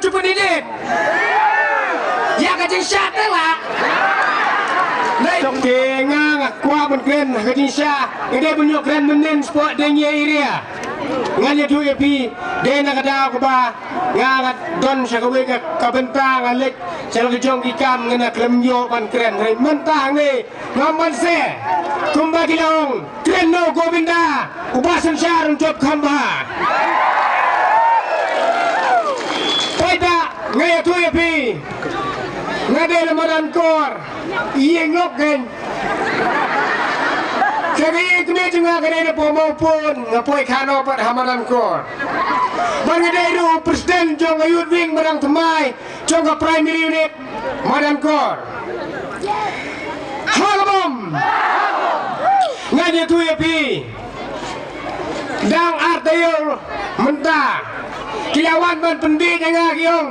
seperti ini. Ya kacang syat lah. Trong thì ngang qua một kren cái gì xa cái đây punya kren menen sport dengnya area nganya tu ya pi dia nak ada ko ba ngang don sa ko ke kabentang alek sel ke jong ikam ngena krem yo ban kren hai mentang ni ngaman se kumba kilong kren no Govinda ubasan syar untuk khamba pada ngaya tu ya pi ngade lamaran kor iya ngok kan kami kami juga kena maupun ngapoi kano pat hamaran kor bangedai ru presiden jong ayut wing barang temai jong ka primary unit madan kor halabom nganya tu ya pi dang artayol mentah kilawan ban pendi janga kiong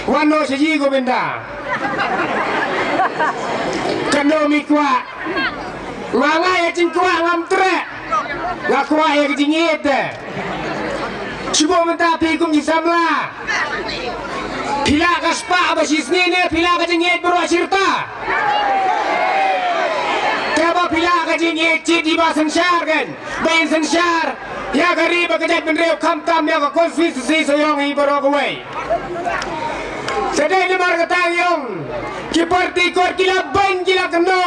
wano saji Govinda kano mikwa nganga ya cingkwa ngam tre ngakwa ya kejingit subo mentah pikum jisamla pila kaspa abasis nene pila kejingit bro asirta kaba pila kejingit cid di basan syar kan bayin sensyar ya gari bagajat menreu kamtam ya ka konstitusi soyong ibaro kawai sedai lemar katang yung kiparti kor kila ban kila keno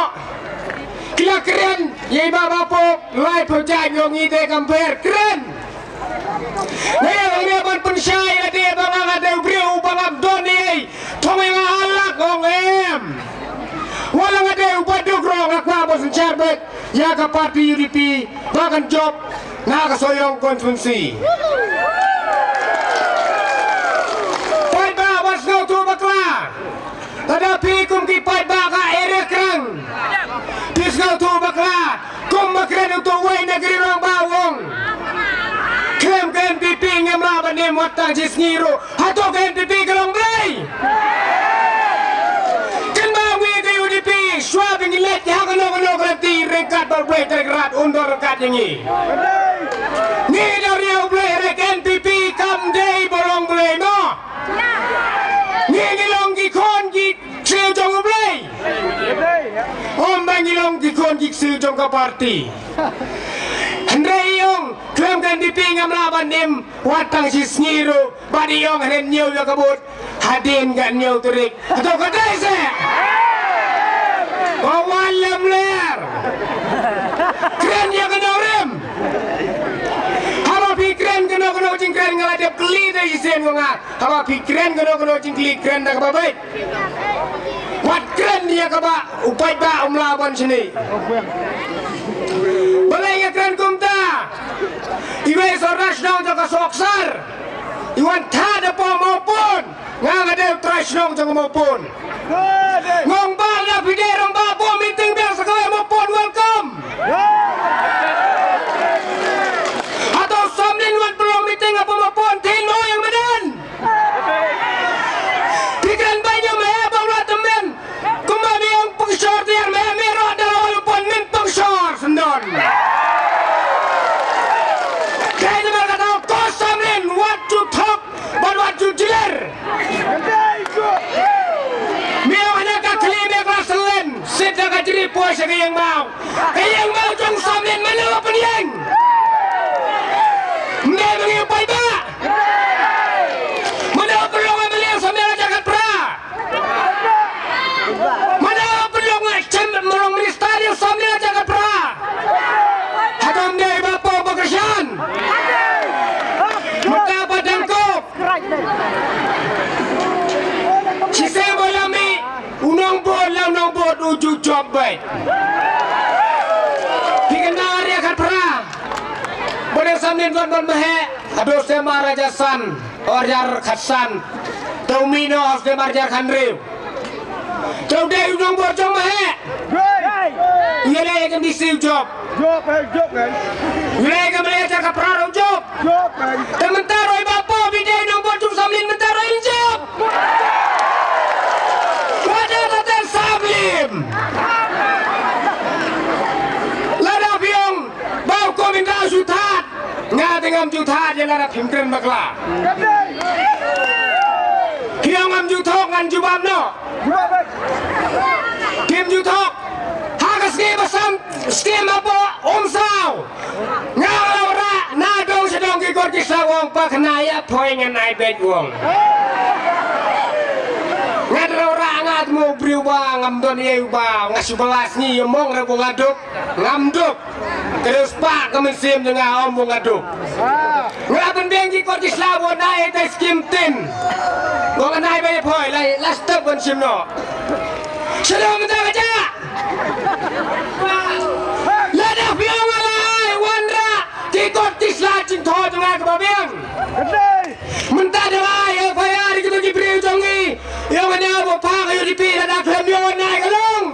kila keren yai baba po lai project yung ide kamper keren ngayon ang yaman pensyay na di bang ada ubriu bang abdon ni thong yang alak ong em walang ada ubaduk rong akwa bosan charbet ya ka parti UDP bagan job nakasoyong konstitusi no tu bakla tadapi kum ki pai baka ere krang pisno tu bakla kum bakren tu wai negeri rong bawong kem ken pipi ngamla bane motang jisniro hato ken pipi kelong blai ken bawi ke UDP swab ngilet ya kono grati rekat balblai tergerat undor rekat yangi ni dari blai reken pipi kam dei bolong blai no ngilong gikon gik siu jong ublay om bangilong gikon gik siu jong ka parti Hendrai yong klem kan diping amlaban nim watang si sngiru badi yong hen nyew ya kabut hadin gan nyew turik atau kadai se walam ler kren ya kenorem pikren kena cingkren ngaladep keli dah isen ngah apa pikren kena cingkli kren dah kabai wat kren dia kaba upai ba umlawan sini balai kren kumta iwe soras nong jaga soksar iwan tada po maupun ngadep trash nong jaga maupun ngong bala biderong babo meeting biar sekali maupun welcome Samlin wan belum meeting apa maupun tino yang medan. Pikiran banyak mehebang lah temen. Kembali yang pengsyar tiang meherah dalam walaupun min pengsyar sendon. Kaya mereka tahu kau Samlin what to talk but what to jeler. Miau hanya kakli mereka selen. Sedang jadi puas yang mau. Yang mau jong Samlin mana apa yang? Mengenai apa itu? Mana perlu ngambil sambil jagat pra? Mana perlu merong ministeri sambil jagat pra? Hadam deh bapa pekerjaan. Maka padangkop. Sisa bolami unang bol uju job baik. Dikenal dia kat pra. Pada sambil tuan mehe, aduh semar raja san, orjar khasan, taumino harus demarjar khandriu. Tahu deh ujung borjong mehe. Ia lagi kan disiu job. Job kan? Ia lagi kan belajar ke perarau job. Kan? Tementaro bapo bidai ujung borjong sambil mentaro job. Wajah tatel samlim. Lada biong, bau komentar sutat. Nga dengan juta je lara pimpin bakla. Biar ngam jutok ngan jubam no. Kim jutok. Hagas ke basam skim apa sao. Ngang laura na dong sedong ki kor ki sawong pa kenaya poi ngan ai bet wong. Ngan laura ngat mo briu ba ngam don ye ba ngasu belas ni yomong ra ngaduk ngamduk. Terus pak kemen sim dengan om ngaduk. Ngapen beng ki kor ki sawon ai te skim tin. Wong nai be poi lai lastep bon sim no. Sedong mentah aja. Ladah biang alai wandra kikot tisla cing tho jangan ke babiang. Mentah dalai apa ya di kita kipriu jongi. Yang mana apa pak ayo di pi ladah klem yo naik kalung.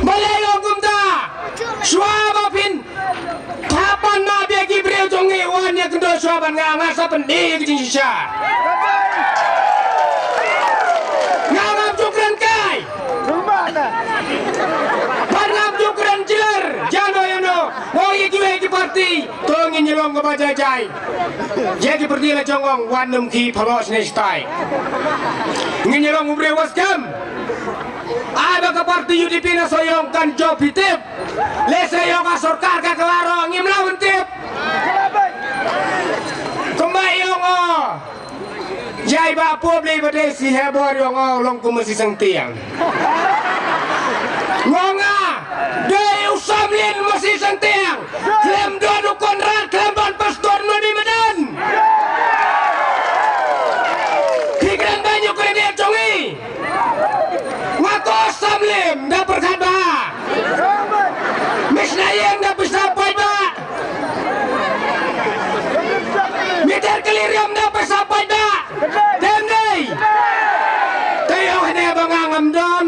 Balai yo kumta. Suaba pin. Papan na biang kipriu jongi wan ya kendo suaban ngang asa pendi ke cing sisa. Ngam cukran kai. Panam cukran ciler. Jano yano. Oh ye kiwe ki parti. Tongin nyelong ke bajai. Jadi pergi lah jongong wanum ki polos nestai. Nyelong ubre waskam. Ada ke parti UDP na soyong kan job hitip. Lesa yung asorkar ka kelaro ngimlawan tip. Kembali yung Jai bapu beli bade si hebor yang long kumasi sang tiang. Ngonga, dai usamlin masih sang tiang. Klem dua konrad, klem ban pastor nodi medan. Pikiran banyak kredit congi. Ngaku samlim dah perkaba. Misnayang dah bersapai ba. Meter keliriam dah bersapai ba. Demnei. Tayo hene bangangam don.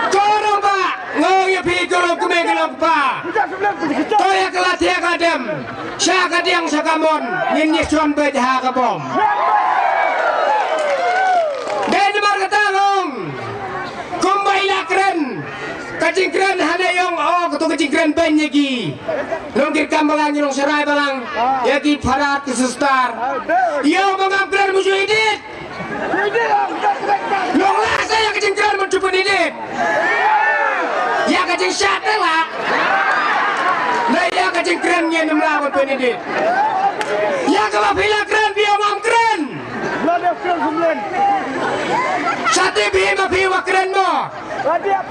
Korong ba. Ngoy pi korong kumegelok ba. Toya kelatia kadem. Syaka diang sakamon. Nyinyik suan bejaha kabom. Dan markatangong. Kumbailah keren. Kacing keren hana yung ketu kacing keren banyagi. Longkir kambalang yung serai balang. Yaki parat kesustar. Yung mga keren musuh edit. Long lah saya kacing keren mencoba edit. Ya kacing syat lah. Nah ya kacing keren yang melawan penedit. Ya kebapila keren biar ngam keren. Sate bima biwa keren mo.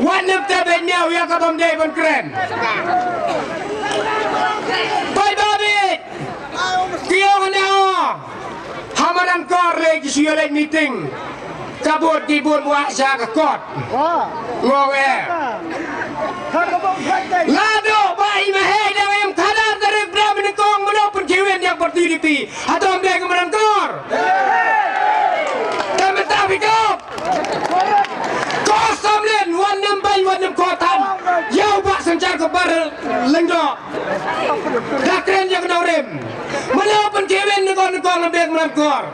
Wanep taben nyaw ya kabam day bon keren. Bye babit. Kiyong na hamanan kor lagi siya lagi meeting. Kabut kibun wasa kakot. Ngowe. Lado bai mahai dawem kadar dari bramin kong menopun kiwen yang berdiri atau ambil kemaran kor. Tapi tapi kop. Kosam len wanam bay wanam kotan. Yau bak sencar kebar lengdok. Dakren yang kenorem. Menopun kiwen nekong ambil kemaran kor.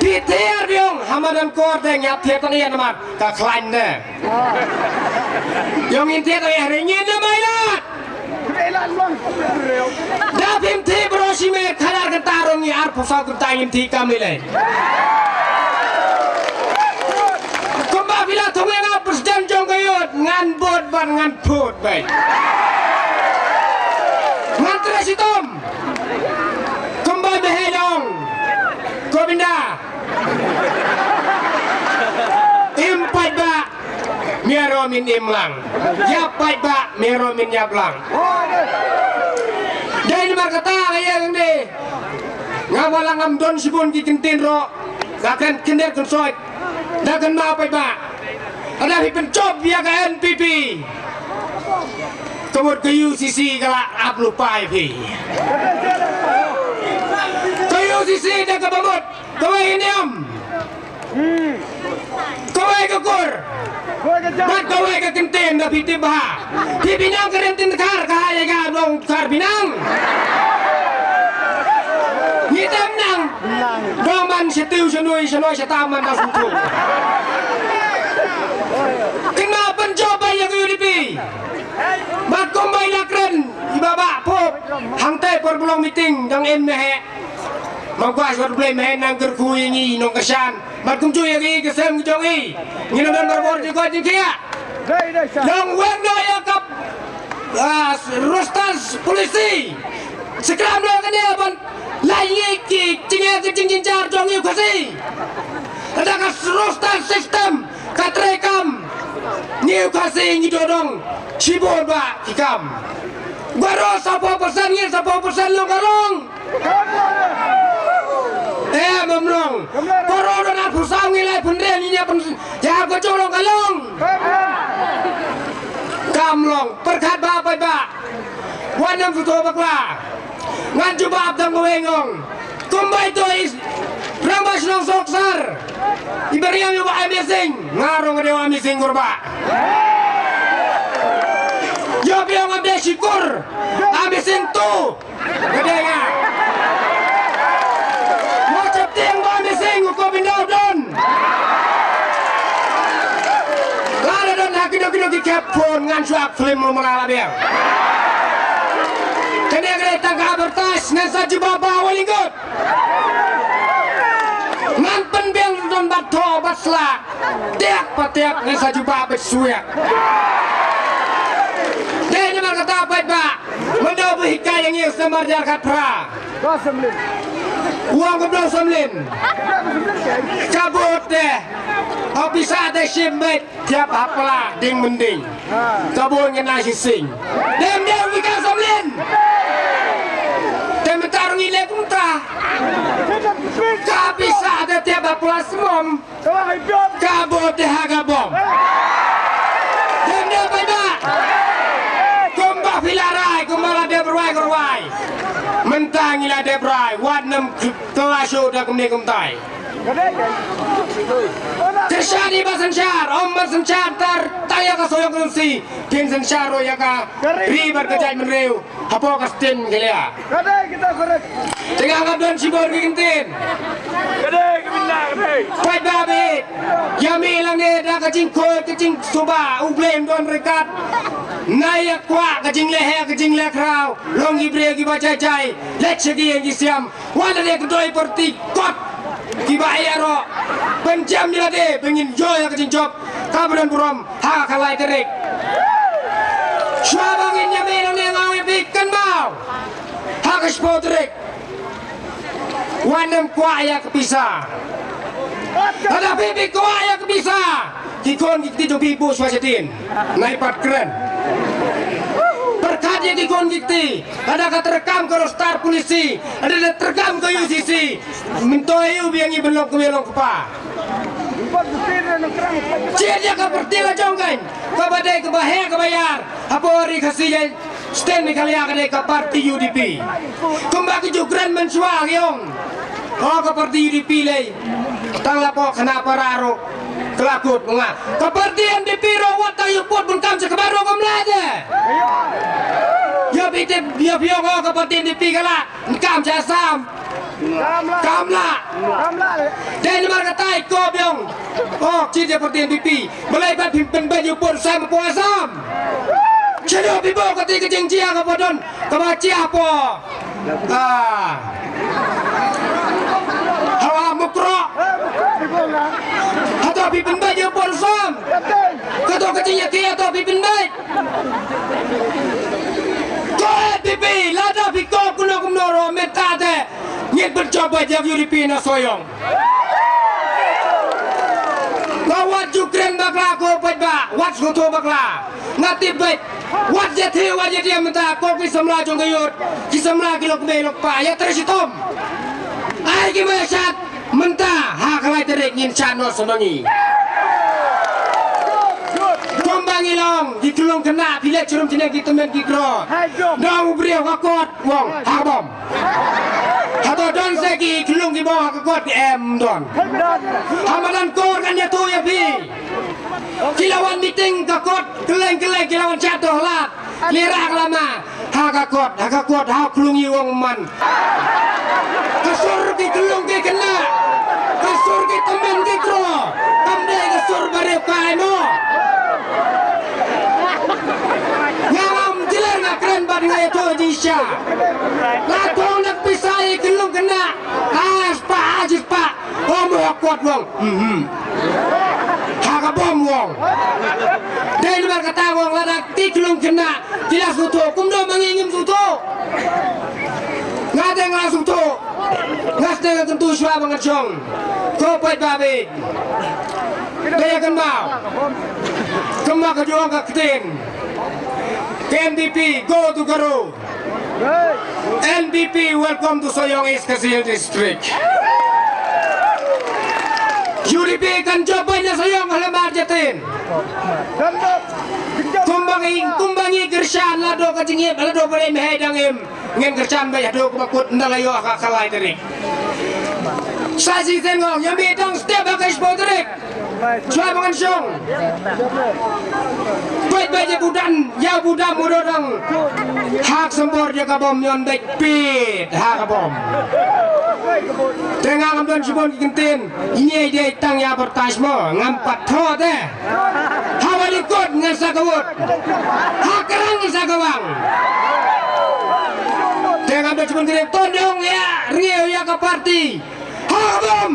Pitiar biong hamadan kor deng yap tiap tani yang namat kaklan ne. Yang inti tu yang ringin na mailat. Dapim ti brosime kadar kentarong ni arpo sa kentangin ti kami le. Kumba bila tungai ngap presiden jong kayot ngan bot ban ngan put baik. Ngan tresitom. Kumba behelong. Kobinda. Impat ba meromin imlang. Yapai ba meromin yablang. Dari markata ayang ni ngawalang amdon sibun kikintin ro. Akan kinder konsoit. Dakan mapai ba. Ada pencob ya ke NPP. Kemud ke UCC galak aplupai pi. Ke UCC dah ke bamut. Kawai iniam. Kawai ke kur. Mat kawai ke kentin dah piti bah. Pi binang ke rentin kar kahaya ka dong kar binang. Hitam nang. Doman setiu senoi setaman dah suku. Kenapa coba yang UDP? Mat kumbay lakren ibaba pop hang tay per belum meeting dang en mehe mangkuas problem mehe nang kerku ini nong kesan mat kum cuy lagi kesem jong i ngino dan berbor juga jengkia dong wen do ya kap rostas polisi sekarang do kan dia ban lai ki cingin jar jong i kasi ada kas rostas sistem katrekam niu kasi ngidodong cibor ba kikam baru 10% ni 10% lo garong memrong korona na pusang nilai pendek ni pun ya ko colong kalong kamlong perkat ba wanam futo bakla ngan jubab dang wengong kumbai to is rambas nong soksar ibariam yo ba amazing ngarong de amazing kurba yo biang ambil syukur ambil sentuh gedenya mau cepting mau ambil sing kau pindah don lalu don hakido kepon ngan suap film merala biang kena kena tangga bertas nasa jubah bawa lingkut ngan penbiang don bato basla tiap patiap nasa jubah bersuyak dia nyaman kata apa pak mendobu hikai yang ia semar jarak pra uang kebelah semlin cabut deh kau bisa ada simbet tiap apalah ding mending cabut ngena sising dem hikai semlin dem tarung ilek muntah kau bisa ada tiap apalah semom cabut deh agabom dem apa pak Vilarai kumala debrai korwai mentangila debrai wadnam kelasyo dak kumtai tersyari basansyar basansyar tar taya ka soyong kunsi kin sansyaro ya ka ribar kejai menreu hapo kastin gelia kita korek tengah ngabdan sibor gigintin Pai babi yami lang ne da kajing ko kajing soba ublem don rekat naik kuat kajing leher kajing lekrau long ibre gi baca cai lek segi yang siam wala de kedoi perti kot ki bayaro penjam dia de pengin joy kajing job kabudan burom ha kalai terik syabangin yami lang ne ngawe bikan mau ha kaspo terik wanam kuat ya kepisah ada bibi kuat ya kepisah kikon kikti jobi bos wajatin naipat keren berkatnya kikon kikti ada keterekam ke rostar polisi ada terekam ke UCC mentoyu biangi belok ke belok kepa Cia ke pertila jongkain ke badai ke bahaya ke bayar apa hari kasih stand ni kali akan ke parti UDP kembali jugran mensuah yong oh ke parti UDP lay tang lapo kenapa raro kelakut ngah ke parti MDP rawat tayo pot pun kam sekebaro kamlade ya bite biar oh ke parti MDP kala kam jasam kamla dan marga tai ko biong oh cinta parti MDP mulai bat pimpin baju pun sama puasam Cedo bibo ketika jengcia ke podon kebaca apa hawa mukro atau pipin baju porsam atau kecilnya kia atau pipin baik kau pipi lada piko kuno kumnoro metate nyet bercoba jadi Filipina soyong Wat jukren bakla ko pajba wat skoto bakla ngati baik wat jati dia minta kopi semla jong gayut ki semla kilok belok pa ya tersitom ai ki mesat minta ha kalai terek ngin chano semangi kombangi long di tulung kena bila curum tina ki temen ki gro dong brio kakot wong ha bom atau don segi tulung ki bawah kakot em don hamadan kor kan ya tu ya pi kilawan meeting kakot keleng kilawan jatuh lat lirak lama ha kakot ha klungi wong man kasur ki tulung ki kena kasur ki temen ki gro kamde kasur bare kai mo ngam jiler ngakren bad ngai itu Disha latong nak pisai kelung kena pak ajis pak mau kuat wong haga bom wong dari luar kata wong ladak ti kelung kena jelas suto kumdo mangingim suto ngade langsung tu ngaste tentu syua banget ko pai babe daya kan mau kemah kejuang ke ketin NDP go to Garo NDP welcome to Soyong East Kecil District UDP kan jawabnya Soyong Halamar Jatin kumbangi gershan lado kacingip lado boleh mehedangim ngen gercan bayar do kumakut ndalayo akakalai tadi sasi tengok yang bidang setiap akai spodrik cuai bangan syong baik-baik budan ya budan mudodang hak sempor jaga bom yon baik pit hak bom tengah ngamdan sibon kintin ini dia tang ya bertasmo ngampat tho deh hawalikut ngasakawut hak kerang ngasakawang tengah ngamdan sibon kintin tondong ya rio ya ke parti hak bom